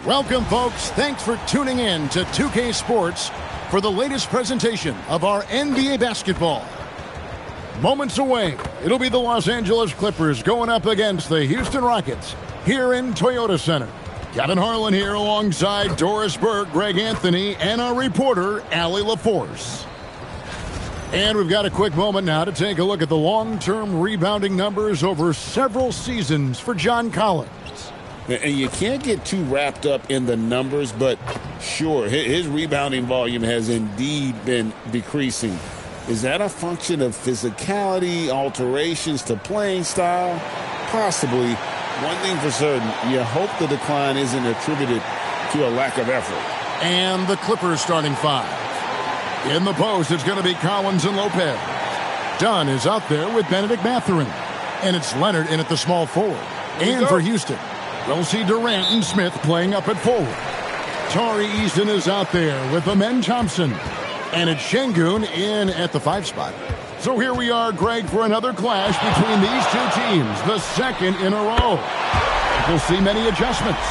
Welcome, folks. Thanks for tuning in to 2K Sports for the latest presentation of our NBA basketball. Moments away, it'll be the Los Angeles Clippers going up against the Houston Rockets here in Toyota Center. Kevin Harlan here alongside Doris Burke, Greg Anthony, and our reporter, Allie LaForce. And we've got a quick moment now to take a look at the long-term rebounding numbers over several seasons for John Collins. And you can't get too wrapped up in the numbers, but sure, his rebounding volume has indeed been decreasing. Is that a function of physicality, alterations to playing style? Possibly. One thing for certain, you hope the decline isn't attributed to a lack of effort. And the Clippers starting five. In the post, it's going to be Collins and Lopez. Dunn is out there with Benedict Mathurin. And it's Leonard in at the small forward. And for Houston, we'll see Durant and Smith playing up at forward. Tari Eason is out there with Amen Thompson. And it's Şengün in at the 5 spot. So here we are, Greg, for another clash between these two teams, the second in a row. We'll see many adjustments.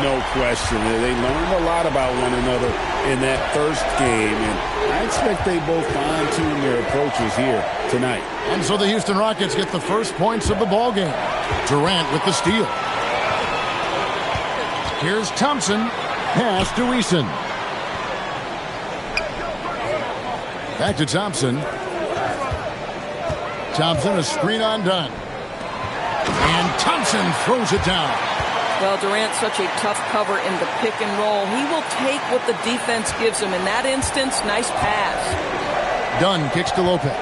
No question. They learned a lot about one another in that first game, and I expect they both fine-tune their approaches here tonight. And so the Houston Rockets get the first points of the ballgame. Durant with the steal. Here's Thompson. Pass to Eason. Back to Thompson. Thompson, a screen on Dunn. And Thompson throws it down. Well, Durant's such a tough cover in the pick and roll. He will take what the defense gives him. In that instance, nice pass. Dunn kicks to Lopez.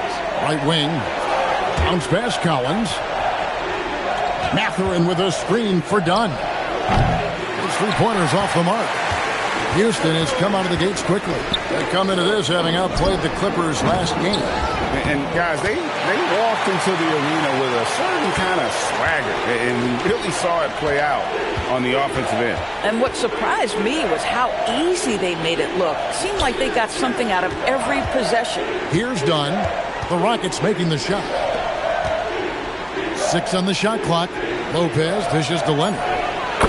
Right wing. Bounce pass Collins. Mathurin with a screen for Dunn. Those 3-pointers off the mark. Houston has come out of the gates quickly. They come into this having outplayed the Clippers last game. And guys, they walked into the arena with a certain kind of swagger, and we really saw it play out on the offensive end. And what surprised me was how easy they made it look. Seemed like they got something out of every possession. Here's Dunn. The Rockets making the shot. 6 on the shot clock. Lopez dishes to Leonard.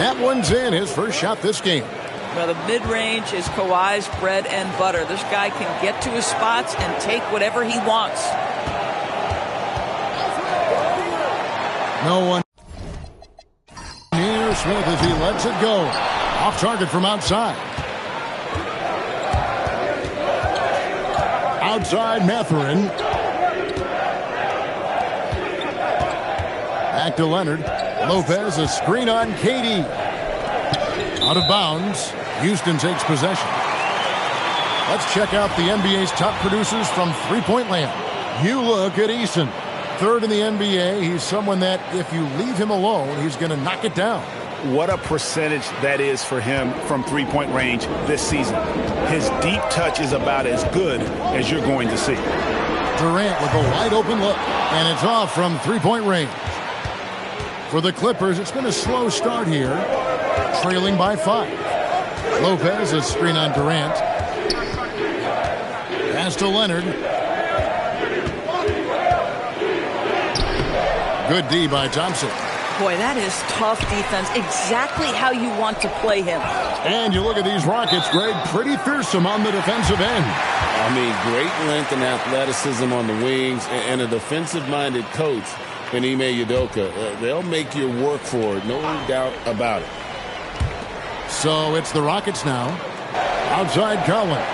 That one's in, his first shot this game. Well, the mid-range is Kawhi's bread and butter. This guy can get to his spots and take whatever he wants. No one near Smith as he lets it go. Off target from outside. Outside Mathurin. Back to Leonard. Lopez, a screen on KD. Out of bounds. Houston takes possession. Let's check out the NBA's top producers from three-point land. You look at Eason. Third in the NBA. He's someone that if you leave him alone, he's going to knock it down. What a percentage that is for him from three-point range this season. His deep touch is about as good as you're going to see. Durant with a wide-open look, and it's off from three-point range. For the Clippers, it's been a slow start here, trailing by 5. Lopez, a screen on Durant. Pass to Leonard. Good D by Thompson. Boy, that is tough defense. Exactly how you want to play him. And you look at these Rockets, Greg, pretty fearsome on the defensive end. I mean, great length and athleticism on the wings, and a defensive-minded coach in Ime Udoka. They'll make you work for it, no doubt about it. So it's the Rockets now. Outside Collins.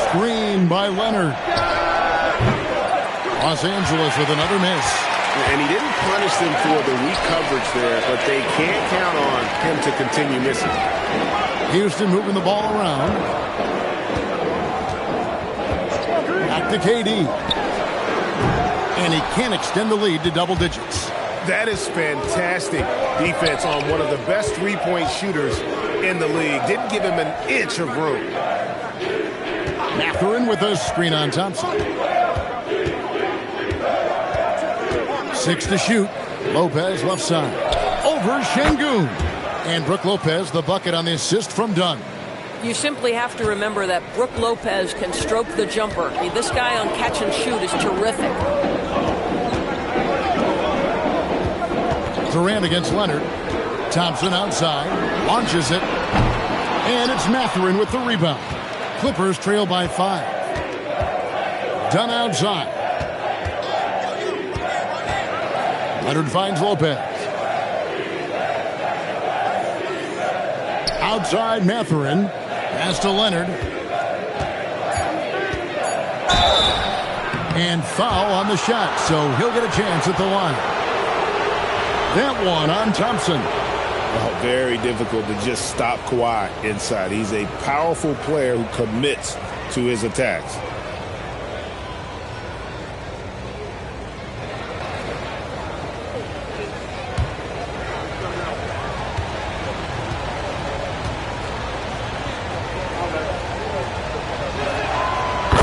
Screen by Leonard. Los Angeles with another miss. And he didn't punish them for the weak coverage there, but they can't count on him to continue missing. Houston moving the ball around. Back to KD. And he can't extend the lead to double digits. That is fantastic defense on one of the best three-point shooters in the league. Didn't give him an inch of room. Mathurin with a screen on Thompson. 6 to shoot. Lopez left side. Over Şengün. And Brook Lopez the bucket on the assist from Dunn. You simply have to remember that Brook Lopez can stroke the jumper. This guy on catch and shoot is terrific. Durant against Leonard. Thompson outside, launches it, and it's Mathurin with the rebound. Clippers trail by 5. Dunn outside. Leonard finds Lopez. Outside Mathurin. Pass to Leonard. And foul on the shot, so he'll get a chance at the line. That one on Thompson. Oh, very difficult to just stop Kawhi inside. He's a powerful player who commits to his attacks.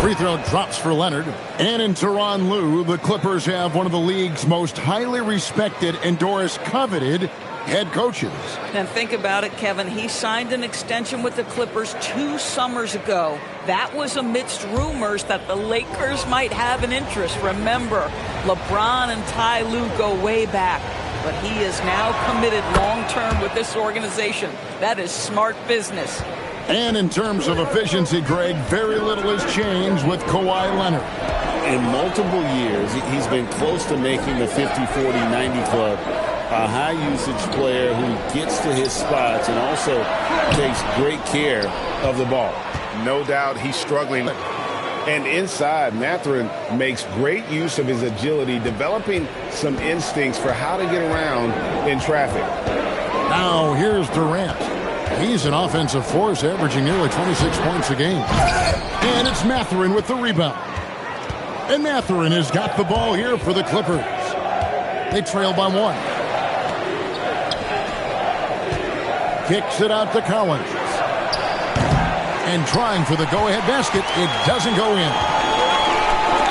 Free throw drops for Leonard. And in Tyronn Lue, the Clippers have one of the league's most highly respected and Doris coveted head coaches. And think about it, Kevin. He signed an extension with the Clippers 2 summers ago. That was amidst rumors that the Lakers might have an interest. Remember, LeBron and Ty Lue go way back. But he is now committed long-term with this organization. That is smart business. And in terms of efficiency, Greg, very little has changed with Kawhi Leonard. In multiple years, he's been close to making the 50-40-90 club. A high-usage player who gets to his spots and also takes great care of the ball. No doubt he's struggling. And inside, Mathurin makes great use of his agility, developing some instincts for how to get around in traffic. Now here's Durant. He's an offensive force, averaging nearly 26 points a game. And it's Mathurin with the rebound. And Mathurin has got the ball here for the Clippers. They trail by 1. Kicks it out to Collins. And trying for the go-ahead basket. It doesn't go in.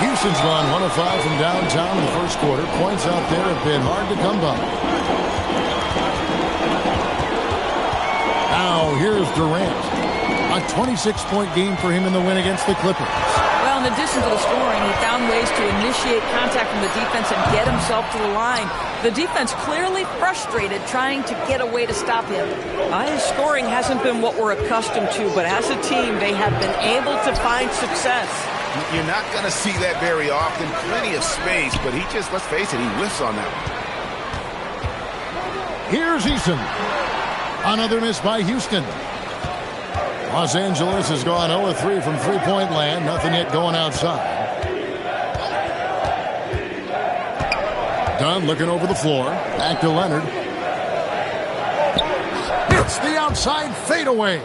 Houston's gone 1 of 5 from downtown in the first quarter. Points out there have been hard to come by. Now here's Durant. A 26-point game for him in the win against the Clippers. Well, in addition to the scoring, he found ways to initiate contact from the defense and get himself to the line. The defense clearly frustrated trying to get a way to stop him. His scoring hasn't been what we're accustomed to, but as a team, they have been able to find success. You're not going to see that very often. Plenty of space, but he just, let's face it, he whiffs on that one. Here's Eason. Another miss by Houston. Los Angeles has gone 0-3 from three-point land. Nothing yet going outside. Dunn looking over the floor. Back to Leonard. It's the outside fadeaway.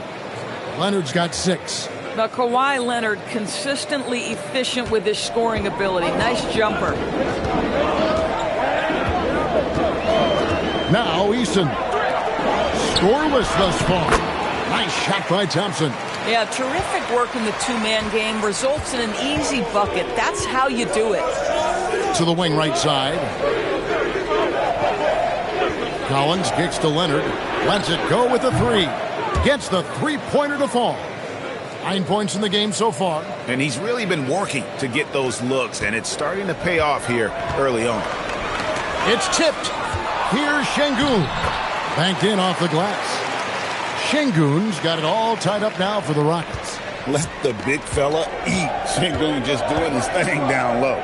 Leonard's got 6. Now, Kawhi Leonard consistently efficient with his scoring ability. Nice jumper. Now Eason. Scoreless thus far. Nice shot by Thompson. Yeah, terrific work in the two-man game. Results in an easy bucket. That's how you do it. To the wing right side. Collins kicks to Leonard. Lets it go with the 3. Gets the three-pointer to fall. 9 points in the game so far. And he's really been working to get those looks, and it's starting to pay off here early on. It's tipped. Here's Şengün. Banked in off the glass. Şengün's got it all tied up now for the Rockets. Let the big fella eat. Şengün just doing his thing down low.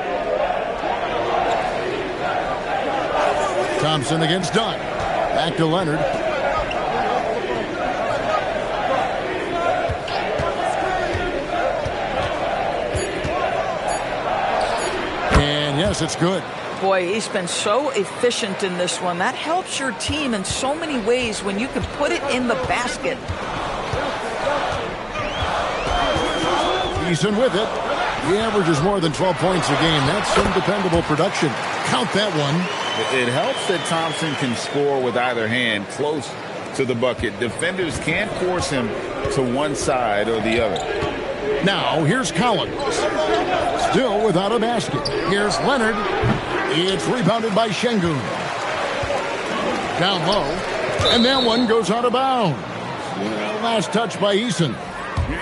Thompson against Dunn. Back to Leonard. And yes, it's good. Boy, he's been so efficient in this one. That helps your team in so many ways when you can put it in the basket. Eason with it. He averages more than 12 points a game. That's some dependable production. Count that one. It helps that Thompson can score with either hand close to the bucket. Defenders can't force him to one side or the other. Now, here's Collins. Still without a basket. Here's Leonard. It's rebounded by Şengün. Down low. And that one goes out of bounds. Last touch by Eason.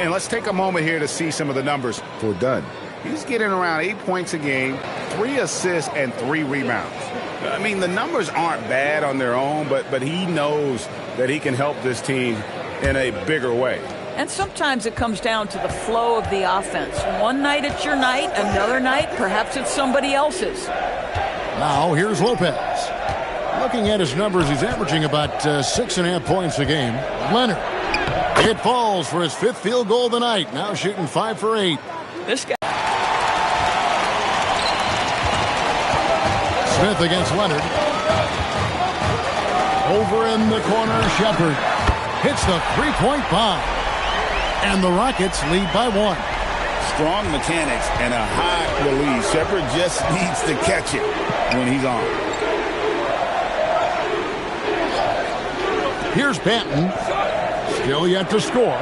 And let's take a moment here to see some of the numbers for Dunn. He's getting around 8 points a game, 3 assists and 3 rebounds. I mean, the numbers aren't bad on their own, but he knows that he can help this team in a bigger way. And sometimes it comes down to the flow of the offense. One night it's your night, another night perhaps it's somebody else's. Now here's Lopez. Looking at his numbers, he's averaging about 6.5 points a game. Leonard. It falls for his 5th field goal of the night. Now shooting 5 for 8. This guy. Smith against Leonard. Over in the corner, Shepard hits the 3-point bomb. And the Rockets lead by 1. Strong mechanics and a high release. Shepard just needs to catch it when he's on. Here's Banton. Still yet to score.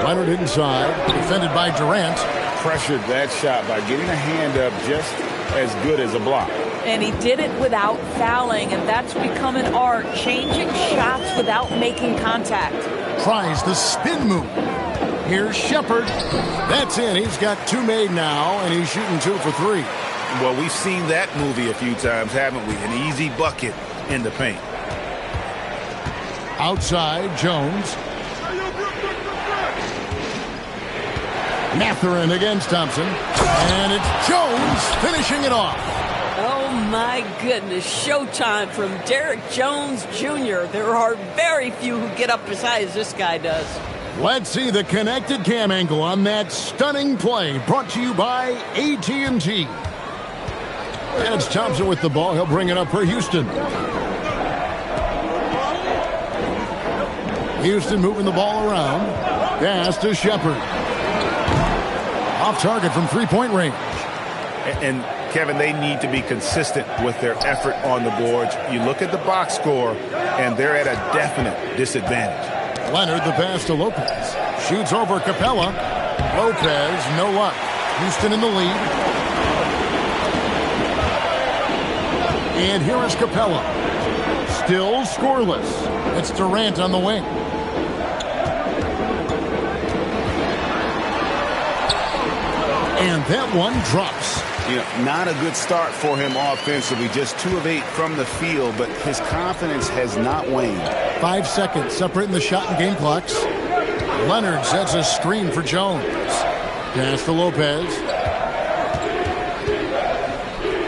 Leonard inside. Defended by Durant. Pressured that shot by getting a hand up just as good as a block. And he did it without fouling, and that's become an art, changing shots without making contact. Tries the spin move. Here's Shepard. That's in. He's got 2 made now, and he's shooting 2 for 3. Well, we've seen that movie a few times, haven't we? An easy bucket in the paint. Outside, Jones. Mathurin against Thompson. And it's Jones finishing it off. Oh, my goodness. Showtime from Derek Jones Jr. There are very few who get up as high as this guy does. Let's see the connected cam angle on that stunning play. Brought to you by AT&T. And it's Thompson with the ball. He'll bring it up for Houston. Houston moving the ball around. Pass to Shepard. Off target from 3-point range. And Kevin, they need to be consistent with their effort on the boards. You look at the box score, and they're at a definite disadvantage. Leonard, the pass to Lopez. Shoots over Capella. Lopez, no luck. Houston in the lead. And here is Capella. Still scoreless. It's Durant on the wing. And that one drops. You know, not a good start for him offensively. Just 2 of 8 from the field, but his confidence has not waned. 5 seconds separating the shot and game clocks. Leonard sets a screen for Jones. Pass to Lopez.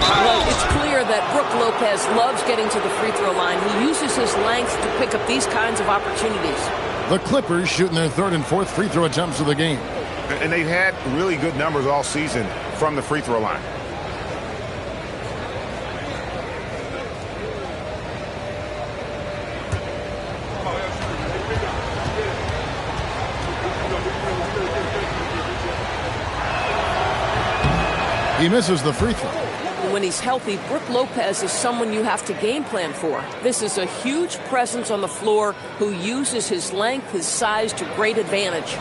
Well, it's clear that Brook Lopez loves getting to the free throw line. He uses his length to pick up these kinds of opportunities. The Clippers shooting their 3rd and 4th free throw attempts of the game. And they've had really good numbers all season from the free throw line. He misses the free throw. When he's healthy, Brook Lopez is someone you have to game plan for. This is a huge presence on the floor who uses his length, his size to great advantage.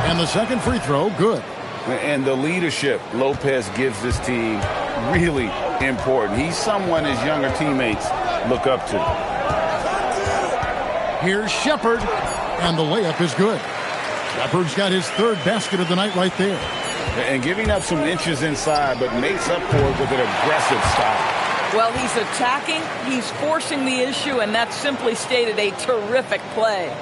And the second free throw, good. And the leadership Lopez gives this team really important. He's someone his younger teammates look up to. Here's Shepard, and the layup is good. Shepard's got his 3rd basket of the night right there. And giving up some inches inside, but makes up for it with an aggressive style. Well, he's attacking, he's forcing the issue, and that's simply stated a terrific play.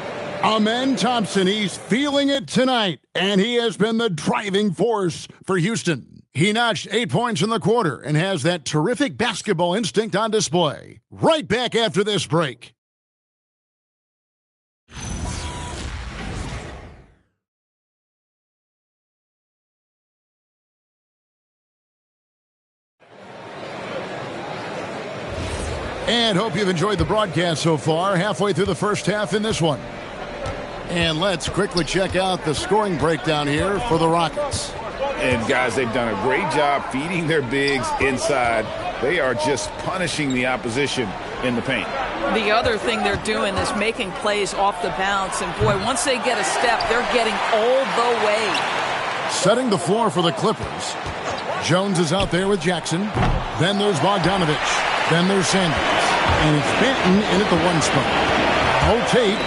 Amen Thompson, he's feeling it tonight, and he has been the driving force for Houston. He notched 8 points in the quarter and has that terrific basketball instinct on display. Right back after this break. And hope you've enjoyed the broadcast so far. Halfway through the first half in this one. And let's quickly check out the scoring breakdown here for the Rockets. And guys, they've done a great job feeding their bigs inside. They are just punishing the opposition in the paint. The other thing they're doing is making plays off the bounce. And boy, once they get a step, they're getting all the way. Setting the floor for the Clippers. Jones is out there with Jackson. Then there's Bogdanovich. Then there's Sanders. And it's Benton in at the 1 spot. Now Tate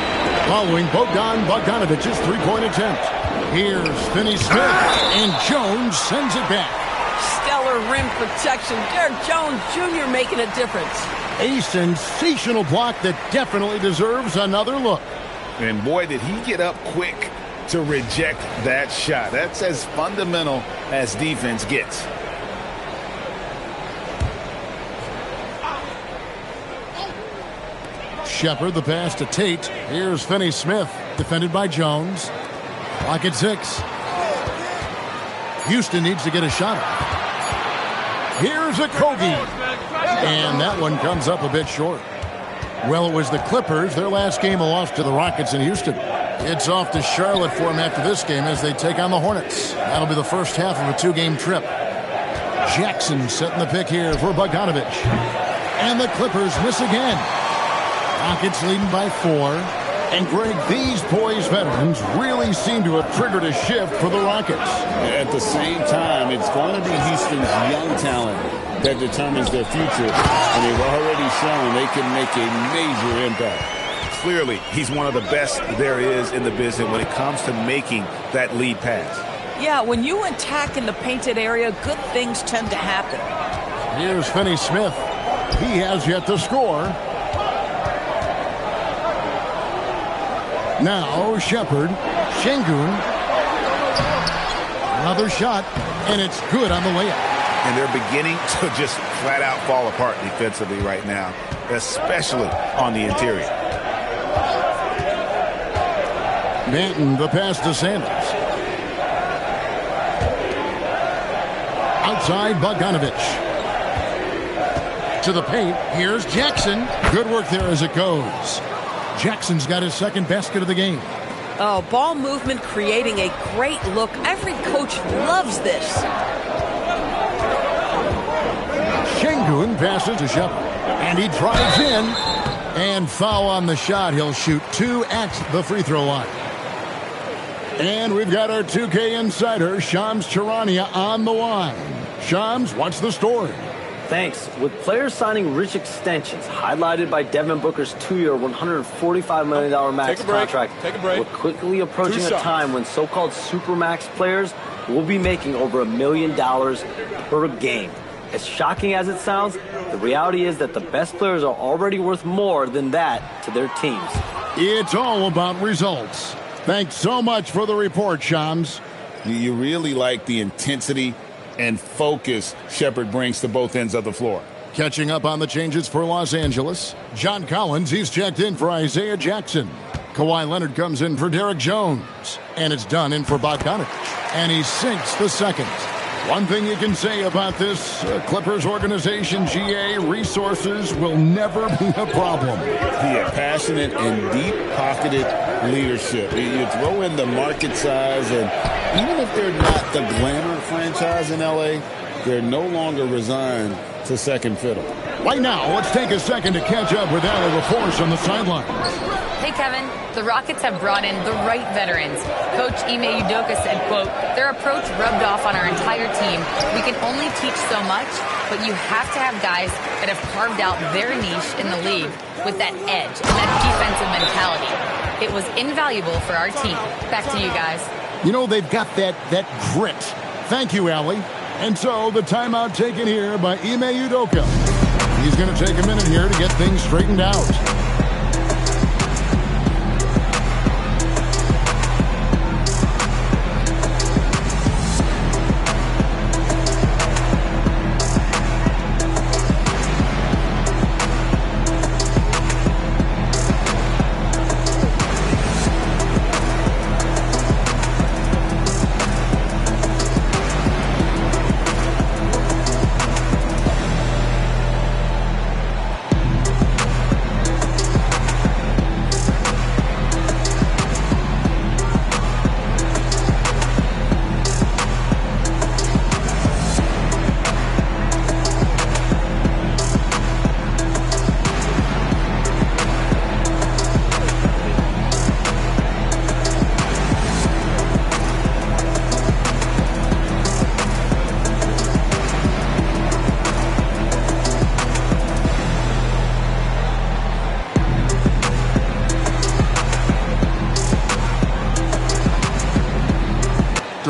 following Bogdanovich's three-point attempt. Here's Finney-Smith. And Jones sends it back. Stellar rim protection. Derek Jones Jr. making a difference. A sensational block that definitely deserves another look. And boy, did he get up quick to reject that shot. That's as fundamental as defense gets. Shepard, the pass to Tate. Here's Finney-Smith, defended by Jones. Clock at 6. Houston needs to get a shot up. Here's a Kogi. And that one comes up a bit short. Well, it was the Clippers. Their last game a loss to the Rockets in Houston. It's off to Charlotte for them after this game as they take on the Hornets. That'll be the first half of a 2-game trip. Jackson setting the pick here for Bogdanovich. And the Clippers miss again. Rockets leading by 4. And Greg, these poised veterans really seem to have triggered a shift for the Rockets. At the same time, it's going to be Houston's young talent that determines their future. And they've already shown they can make a major impact. Clearly, he's one of the best there is in the business when it comes to making that lead pass. Yeah, when you attack in the painted area, good things tend to happen. Here's Finney-Smith. He has yet to score. Now Shepard, Şengün, another shot, and it's good on the layup. And they're beginning to just flat out fall apart defensively right now, especially on the interior. Benton, the pass to Sanders. Outside Bogdanovich. To the paint, here's Jackson. Good work there as it goes. Jackson's got his second basket of the game. Oh, ball movement creating a great look. Every coach loves this. Şengün passes to Shepard. And he drives in. And foul on the shot. He'll shoot 2 at the free throw line. And we've got our 2K insider, Shams Charania, on the line. Shams, what's the story? Thanks. With players signing rich extensions, highlighted by Devin Booker's 2-year, $145 million max contract, we're quickly approaching a time when so-called supermax players will be making over $1 million per game. As shocking as it sounds, the reality is that the best players are already worth more than that to their teams. It's all about results. Thanks so much for the report, Shams. You really like the intensity and focus Shepard brings to both ends of the floor. Catching up on the changes for Los Angeles. John Collins, he's checked in for Isaiah Jackson. Kawhi Leonard comes in for Derek Jones. And it's done in for Bogdanovich. And he sinks the second. One thing you can say about this Clippers organization, GA, resources will never be a problem. Yeah, passionate and deep-pocketed leadership. You throw in the market size, and even if they're not the glamour franchise in L.A., they're no longer resigned to second fiddle. Right now, let's take a second to catch up with Allie LaForce on the sidelines. Hey, Kevin. The Rockets have brought in the right veterans. Coach Ime Udoka said, quote, their approach rubbed off on our entire team. We can only teach so much, but you have to have guys that have carved out their niche in the league with that edge and that defensive mentality. It was invaluable for our team. Back to you guys. You know, they've got that grit. Thank you, Allie. And so the timeout taken here by Ime Udoka. He's going to take a minute here to get things straightened out.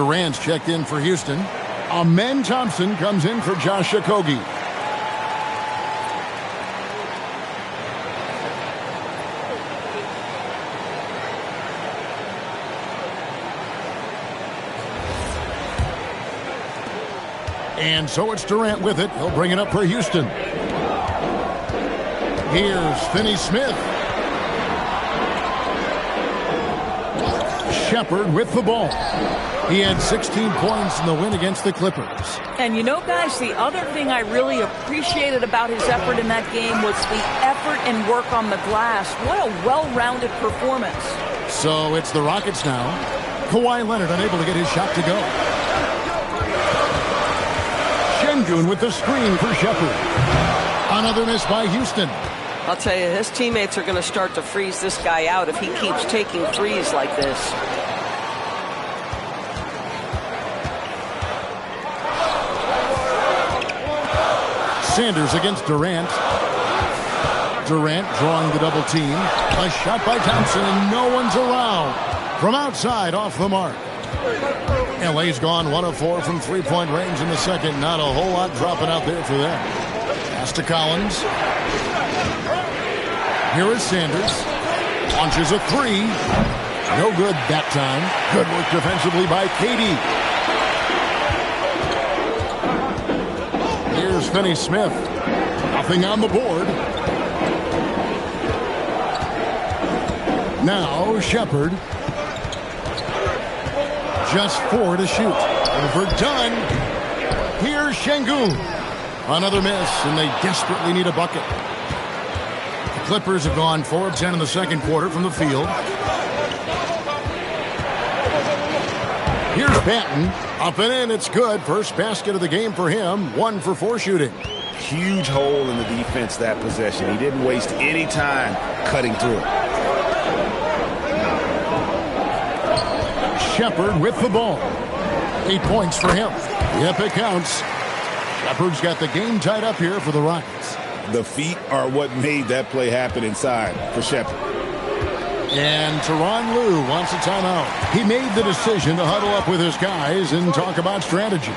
Durant's checked in for Houston. Amen Thompson comes in for Josh Okogie. And so it's Durant with it. He'll bring it up for Houston. Here's Finney-Smith. Shepard with the ball. He had 16 points in the win against the Clippers. And you know, guys, the other thing I really appreciated about his effort in that game was the effort and work on the glass. What a well-rounded performance. So it's the Rockets now. Kawhi Leonard unable to get his shot to go. Şengün with the screen for Shepard. Another miss by Houston. I'll tell you, his teammates are going to start to freeze this guy out if he keeps taking threes like this. Sanders against Durant. Durant drawing the double team. A shot by Thompson, and no one's around. From outside, off the mark. LA's gone 1 of 4 from three-point range in the second. Not a whole lot dropping out there for them. Pass to Collins. Here is Sanders. Launches a three. No good that time. Good work defensively by KD. Here's Finney-Smith. Nothing on the board. Now Shepard. Just 4 to shoot. Overdone. Here's Şengün. Another miss, and they desperately need a bucket. The Clippers have gone 4 of 10 in the second quarter from the field. Here's Banton. Up and in, it's good. First basket of the game for him. 1 for 4 shooting. Huge hole in the defense that possession. He didn't waste any time cutting through it. Shepard with the ball. 8 points for him. Yep, it counts. Shepard's got the game tied up here for the Rockets. The feet are what made that play happen inside for Shepard. And Tyronn Lue wants a timeout. He made the decision to huddle up with his guys and talk about strategy.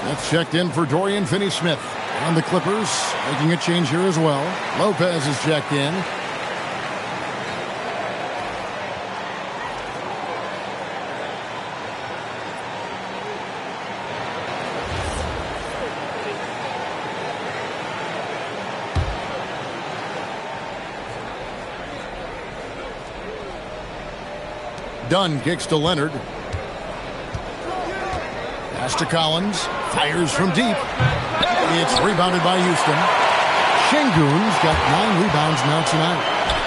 Smith checked in for Dorian Finney-Smith. And the Clippers making a change here as well. Lopez is checked in. Dunn kicks to Leonard. Pass to Collins. Fires from deep. It's rebounded by Houston. Şengün's got 9 rebounds now tonight.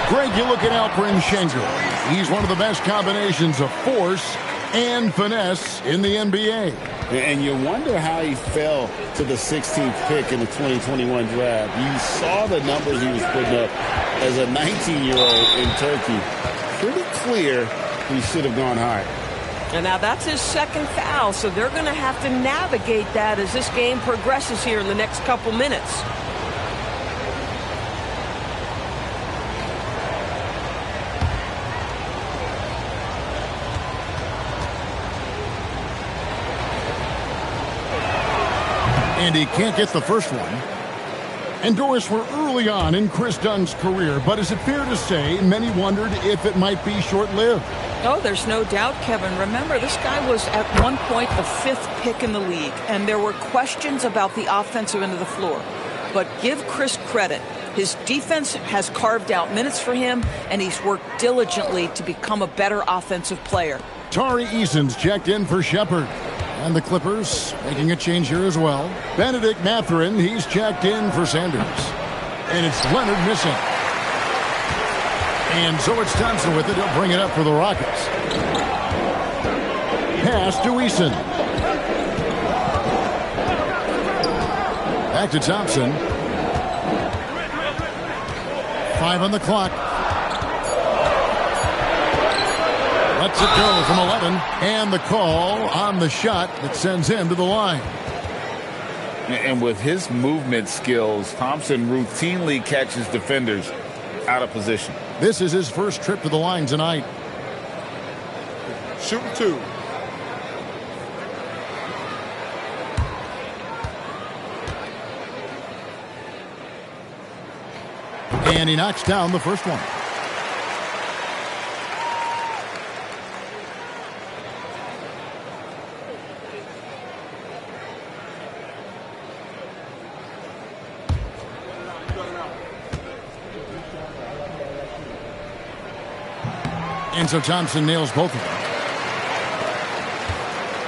Greg, you're looking out for Şengün. He's one of the best combinations of force and finesse in the NBA. And you wonder how he fell to the 16th pick in the 2021 draft. You saw the numbers he was putting up as a 19-year-old in Turkey. Pretty clear he should have gone higher. And now that's his second foul, so they're going to have to navigate that as this game progresses here in the next couple minutes. And he can't get the first one. And Doris, we're early on in Chris Dunn's career, but is it fair to say many wondered if it might be short-lived? Oh, there's no doubt, Kevin. Remember, this guy was at one point the 5th pick in the league, and there were questions about the offensive end of the floor. But give Chris credit. His defense has carved out minutes for him, and he's worked diligently to become a better offensive player. Tari Eason's checked in for Shepard. And the Clippers making a change here as well. Benedict Mathurin, he's checked in for Sanders. And it's Leonard missing. And so it's Thompson with it. He'll bring it up for the Rockets. Pass to Eason. Back to Thompson. 5 on the clock. Lets it go from 11. And the call on the shot that sends him to the line. And with his movement skills, Thompson routinely catches defenders out of position. This is his first trip to the line tonight. Shooting 2. And he knocks down the first one. And so Thompson nails both of them.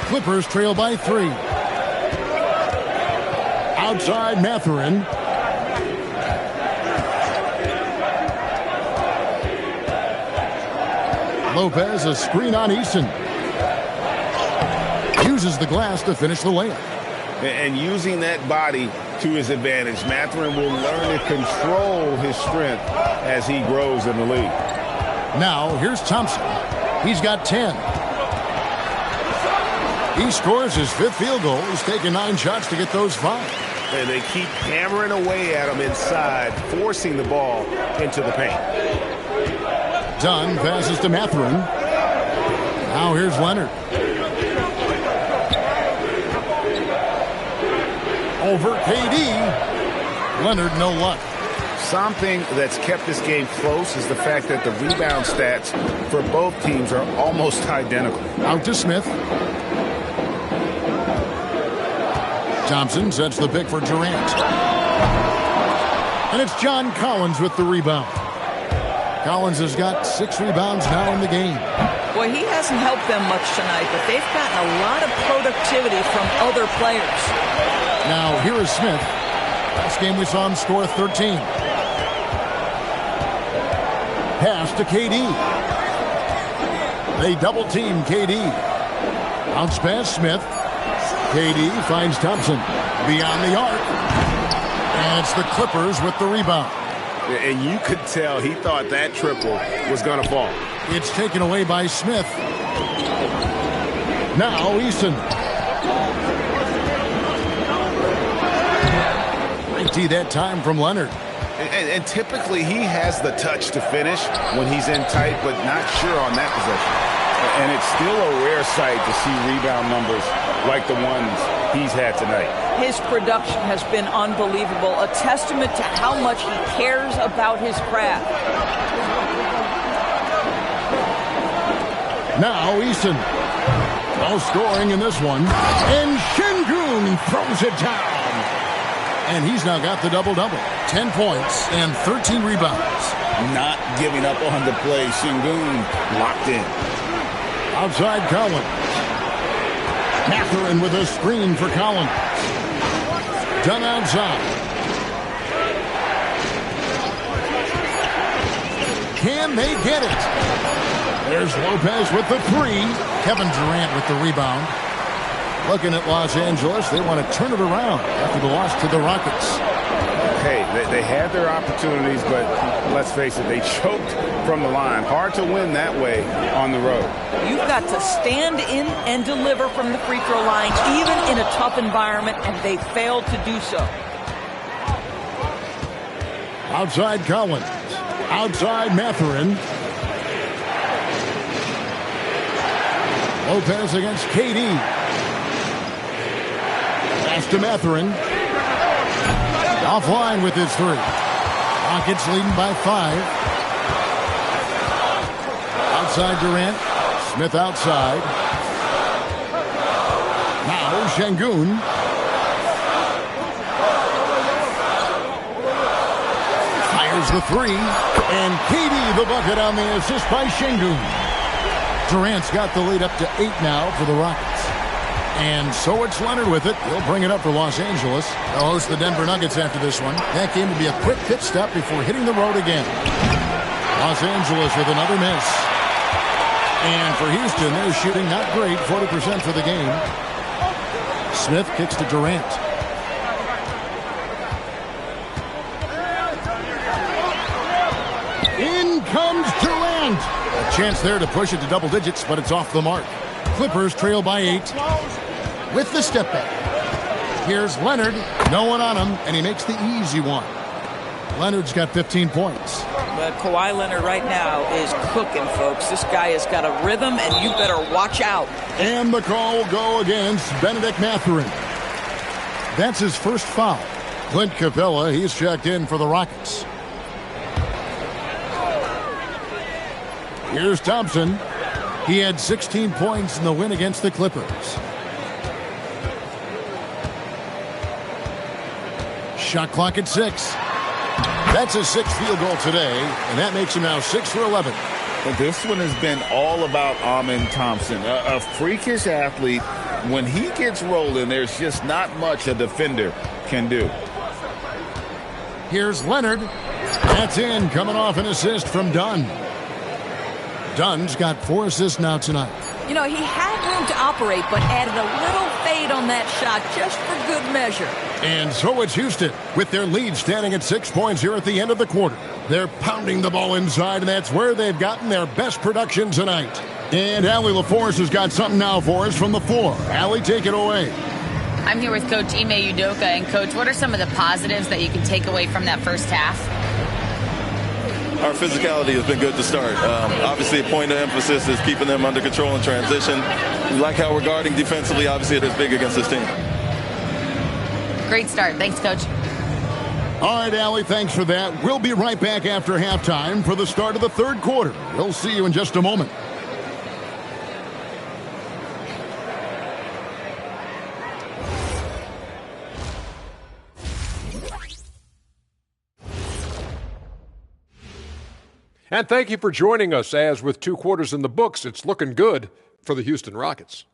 Clippers trail by 3. Outside Mathurin. Lopez, a screen on Eason. Uses the glass to finish the layup. And using that body to his advantage, Mathurin will learn to control his strength as he grows in the league. Now, here's Thompson. He's got 10. He scores his 5th field goal. He's taken 9 shots to get those 5. And they keep hammering away at him inside, forcing the ball into the paint. Dunn passes to Mathurin. Now here's Leonard. Over KD. Leonard, no luck. Something that's kept this game close is the fact that the rebound stats for both teams are almost identical. Out to Smith. Thompson sets the pick for Durant. And it's John Collins with the rebound. Collins has got 6 rebounds now in the game. Boy, he hasn't helped them much tonight, but they've gotten a lot of productivity from other players. Now, here is Smith. Last game we saw him score 13. Pass to KD. They double team KD. Bounce pass Smith. KD finds Thompson beyond the arc. And it's the Clippers with the rebound. And you could tell he thought that triple was going to fall. It's taken away by Smith. Now Eason. 90 that time from Leonard. And typically he has the touch to finish when he's in tight, but not sure on that possession. And it's still a rare sight to see rebound numbers like the ones he's had tonight. His production has been unbelievable, a testament to how much he cares about his craft. Now Eason. No scoring in this one. And Şengün throws it down. And he's now got the double-double. 10 points and 13 rebounds. Not giving up on the play. Şengün locked in. Outside Collins. Mathurin with a screen for Collins. Done outside. Can they get it? There's Lopez with the 3. Kevin Durant with the rebound. Looking at Los Angeles, they want to turn it around after the loss to the Rockets. Hey, they had their opportunities, but let's face it, they choked from the line. Hard to win that way on the road. You've got to stand in and deliver from the free throw line, even in a tough environment, and they failed to do so. Outside Collins. Outside Mathurin. Lopez against KD. Pass to Mathurin. Offline with his 3. Rockets leading by 5. Outside Durant. Smith outside. Now Şengün. Fires the 3. And KD the bucket on the assist by Şengün. Durant's got the lead up to 8 now for the Rockets. And so it's Leonard with it. He'll bring it up for Los Angeles. They'll host the Denver Nuggets after this one. That game will be a quick pit stop before hitting the road again. Los Angeles with another miss. And for Houston, they're shooting not great, 40% for the game. Smith kicks to Durant. In comes Durant. A chance there to push it to double digits, but it's off the mark. Clippers trail by 8 with the step back. Here's Leonard. No one on him, and he makes the easy one. Leonard's got 15 points. But Kawhi Leonard right now is cooking, folks. This guy has got a rhythm, and you better watch out. And the call will go against Benedict Mathurin. That's his first foul. Clint Capella, he's checked in for the Rockets. Here's Thompson. He had 16 points in the win against the Clippers. Shot clock at 6. That's his 6th field goal today, and that makes him now 6 for 11. But this one has been all about Amen Thompson, a freakish athlete. When he gets rolling, there's just not much a defender can do. Here's Leonard. That's in, coming off an assist from Dunn. Dunn's got 4 assists now tonight. You know, he had room to operate, but added a little fade on that shot just for good measure. And so it's Houston with their lead standing at 6 points here at the end of the quarter. They're pounding the ball inside, and that's where they've gotten their best production tonight. And Allie LaForce has got something now for us from the floor. Allie, take it away. I'm here with Coach Ime Udoka. And, Coach, what are some of the positives that you can take away from that first half? Our physicality has been good to start. Obviously, a point of emphasis is keeping them under control in transition. We like how we're guarding defensively. Obviously, it is big against this team. Great start. Thanks, Coach. All right, Allie, thanks for that. We'll be right back after halftime for the start of the third quarter. We'll see you in just a moment. And thank you for joining us, as with 2 quarters in the books, it's looking good for the Houston Rockets.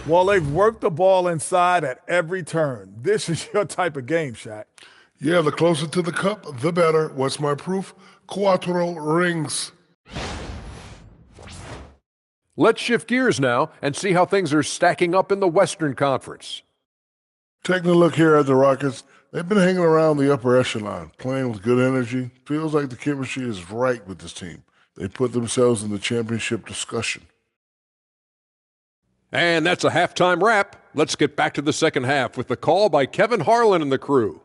Well, they've worked the ball inside at every turn. This is your type of game, Shaq. Yeah, the closer to the cup, the better. What's my proof? Cuatro rings. Let's shift gears now and see how things are stacking up in the Western Conference. Taking a look here at the Rockets, they've been hanging around the upper echelon, playing with good energy. Feels like the chemistry is right with this team. They put themselves in the championship discussion. And that's a halftime wrap. Let's get back to the second half with the call by Kevin Harlan and the crew.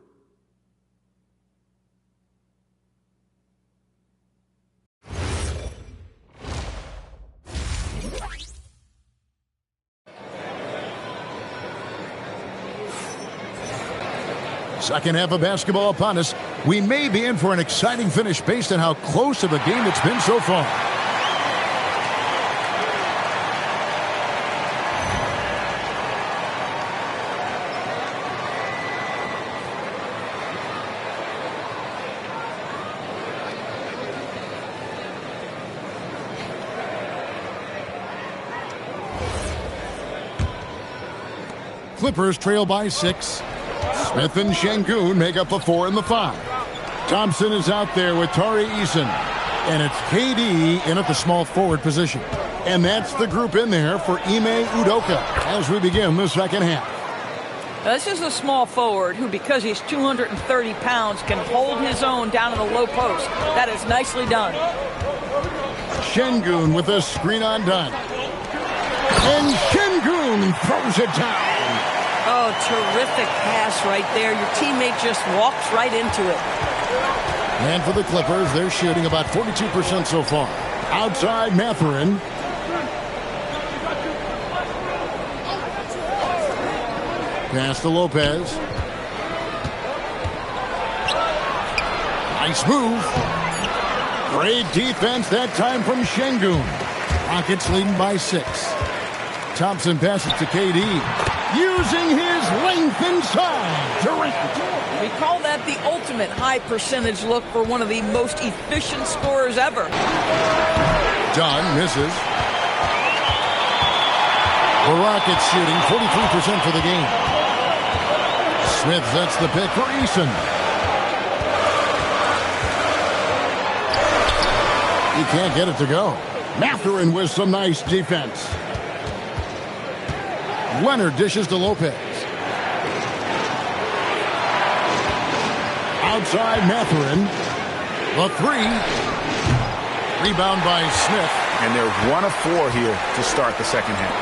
Second half of basketball upon us. We may be in for an exciting finish based on how close of a game it's been so far. Clippers trail by 6. Smith and Şengün make up the 4 and the 5. Thompson is out there with Tari Eason. And it's KD in at the small forward position. And that's the group in there for Ime Udoka as we begin the second half. This is a small forward who, because he's 230 pounds, can hold his own down in the low post. That is nicely done. Şengün with a screen on Dunn. And Şengün throws it down. Oh, terrific pass right there. Your teammate just walks right into it. And for the Clippers, they're shooting about 42% so far. Outside Mathurin. Pass to Lopez. Nice move. Great defense that time from Şengün. Rockets leading by 6. Thompson passes to KD. Using his length inside. Durant. We call that the ultimate high percentage look for one of the most efficient scorers ever. Dunn misses. The Rockets shooting 43% for the game. Smith sets the pick for Eason. He can't get it to go. Mathurin with some nice defense. Leonard dishes to Lopez. Outside Mathurin. The 3. Rebound by Smith. And they're 1 of 4 here to start the second half.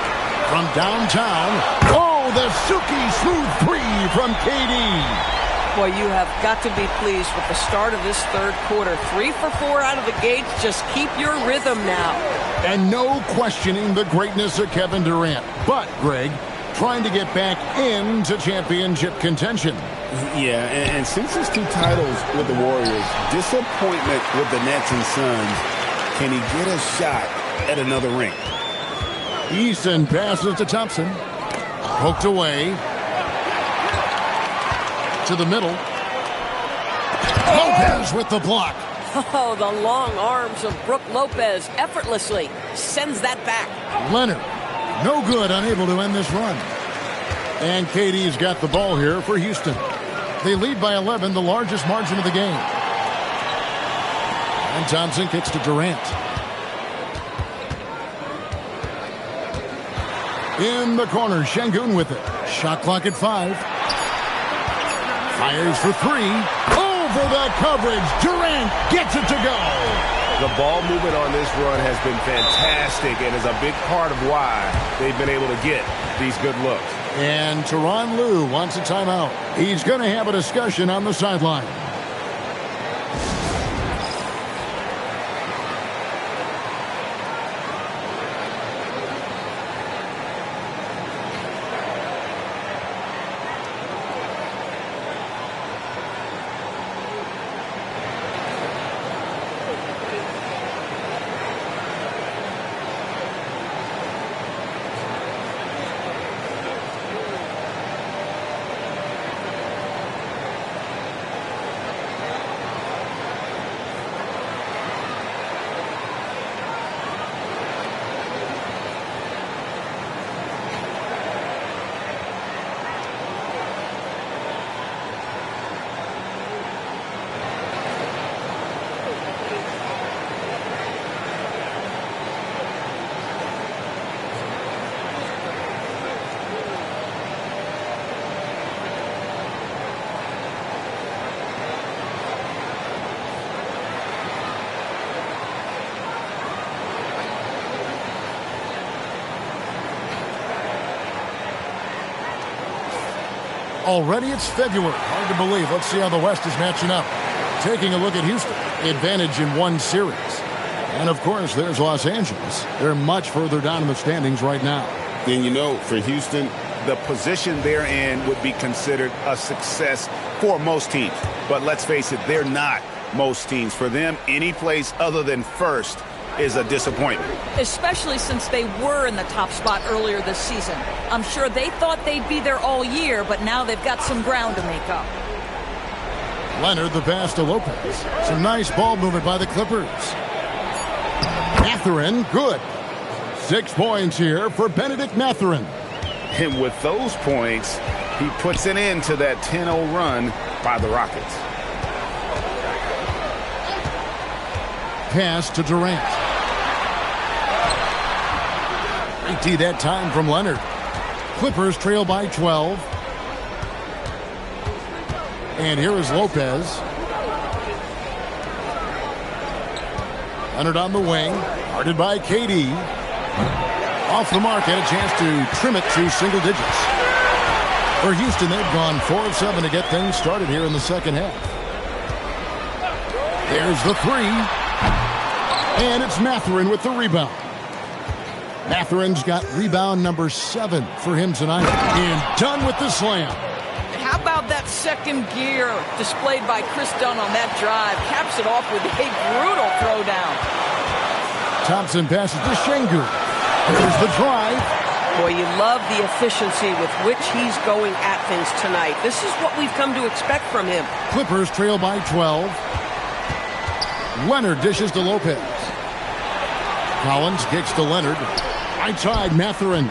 From downtown. Oh, the silky smooth 3 from KD. Boy, you have got to be pleased with the start of this third quarter. 3 for 4 out of the gates. Just keep your rhythm now. And no questioning the greatness of Kevin Durant. But, Greg, trying to get back into championship contention. Yeah, and since his 2 titles with the Warriors, disappointment with the Nets and Suns, can he get a shot at another ring? Eason passes to Thompson. Poked away. To the middle. Lopez with the block. Oh, the long arms of Brook Lopez effortlessly sends that back. Leonard, no good, unable to end this run. And KD's got the ball here for Houston. They lead by 11, the largest margin of the game. And Thompson kicks to Durant. In the corner, Şengün with it. Shot clock at 5. Fires for 3. Over the coverage. Durant gets it to go. The ball movement on this run has been fantastic and is a big part of why they've been able to get these good looks. And Tyronn Lue wants a timeout. He's going to have a discussion on the sideline. Already it's February. Hard to believe. Let's see how the West is matching up. Taking a look at Houston. Advantage in 1 series. And, of course, there's Los Angeles. They're much further down in the standings right now. And, you know, for Houston, the position they're in would be considered a success for most teams. But let's face it, they're not most teams. For them, any place other than first is a disappointment. Especially since they were in the top spot earlier this season. I'm sure they thought they'd be there all year, but now they've got some ground to make up. Leonard the pass to Lopez. Some nice ball movement by the Clippers. Mathurin, good. 6 points here for Benedict Mathurin. And with those points, he puts an end to that 10-0 run by the Rockets. Pass to Durant. Great D that time from Leonard. Clippers trail by 12. And here is Lopez. Leonard on the wing. Guarded by KD. Off the mark, had a chance to trim it to single digits. For Houston, they've gone 4 of 7 to get things started here in the second half. There's the 3. And it's Mathurin with the rebound. Mathurin's got rebound number 7 for him tonight. And done with the slam. How about love that second gear displayed by Chris Dunn on that drive. Caps it off with a brutal throwdown. Thompson passes to Şengün. Here's the drive. Boy, you love the efficiency with which he's going at things tonight. This is what we've come to expect from him. Clippers trail by 12. Leonard dishes to Lopez. Collins kicks to Leonard. Right side, Mathurin.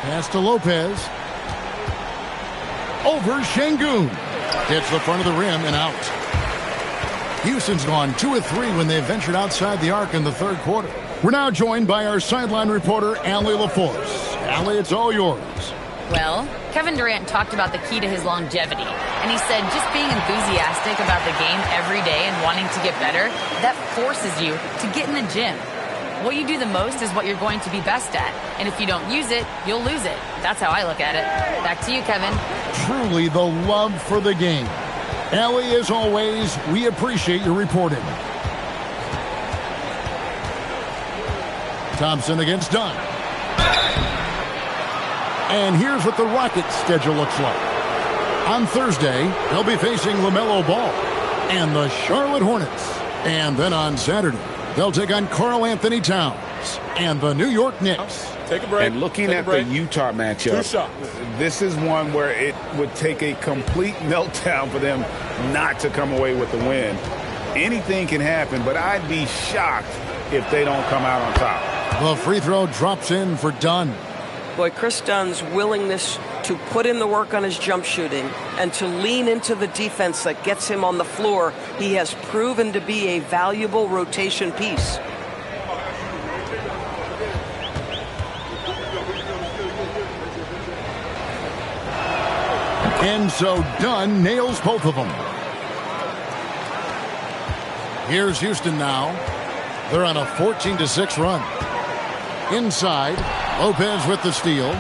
Pass to Lopez. Over Şengün. Hits the front of the rim and out. Houston's gone 2 of 3 when they ventured outside the arc in the third quarter. We're now joined by our sideline reporter, Allie LaForce. Allie, it's all yours. Well, Kevin Durant talked about the key to his longevity, and he said just being enthusiastic about the game every day and wanting to get better, that forces you to get in the gym. What you do the most is what you're going to be best at, and if you don't use it, you'll lose it. That's how I look at it. Back to you, Kevin. Truly the love for the game. Allie, as always, we appreciate your reporting. Thompson against Dunn. And here's what the Rockets' schedule looks like. On Thursday, they'll be facing LaMelo Ball and the Charlotte Hornets. And then on Saturday, they'll take on Karl Anthony Towns and the New York Knicks. Take a break. And looking at the Utah matchup, this is one where it would take a complete meltdown for them not to come away with the win. Anything can happen, but I'd be shocked if they don't come out on top. The free throw drops in for Dunn. Boy, Chris Dunn's willingness to put in the work on his jump shooting and to lean into the defense that gets him on the floor, he has proven to be a valuable rotation piece. And so Dunn nails both of them. Here's Houston now. They're on a 14-6 run. Inside, Lopez with the steal.